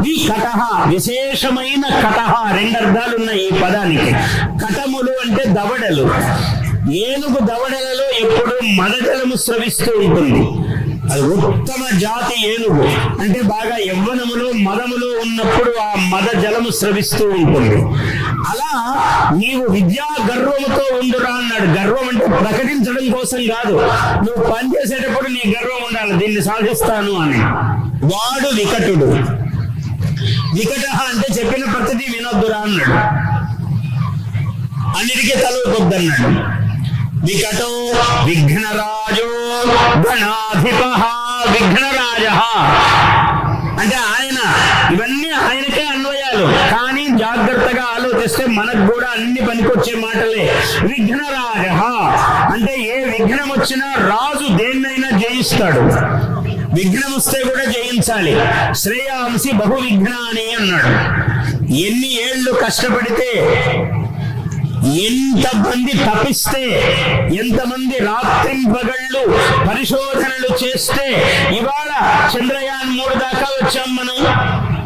వికటః విశేషమైన కటః, రెండు అర్థాలు ఉన్నాయి ఈ పదానికి. కటములు అంటే దవడలు. ఏనుగు దవడలలో ఎప్పుడు మదజలము స్రవిస్తూ ఉంటుంది. అది ఉత్తమ జాతి ఏనుగు. అంటే బాగా యవ్వనములో మదములో ఉన్నప్పుడు ఆ మద జలము స్రవిస్తూ ఉంటుంది. అలా నీవు విద్యా గర్వముతో ఉండురా అన్నాడు. గర్వం అంటే ప్రకటించడం కోసం కాదు, నువ్వు పనిచేసేటప్పుడు నీ గర్వం ఉండాలి, దీన్ని సాధిస్తాను అని. వాడు వికటుడు. వికట అంటే చెప్పిన ప్రతిదీ వినొద్దురా అన్నాడు, అన్నిటికీ తలవకొద్దన్నాడు. వికటో విఘ్నరాజో గణాధిపః. విఘ్నరాజ అంటే ఆయన, ఇవన్నీ ఆయనకే అన్వయాలు, కానీ జాగ్రత్తగా ఆలోచిస్తే మనకు కూడా అన్ని పనికొచ్చే మాటలే. విఘ్నరాజ అంటే ఏ విఘ్నం వచ్చినా రాజు దేన్నైనా జయిస్తాడు. విఘ్నం వస్తే కూడా జయించాలి. శ్రేయాంసి బహు విఘ్నాని అన్నాడు. ఎన్ని ఏళ్ళు కష్టపడితే, ఎంతమంది తపిస్తే, ఎంతమంది రాత్రింపగళ్ళు పరిశోధనలు చేస్తే ఇవాళ చంద్రయాన్ 3 దాకా వచ్చాం మనం.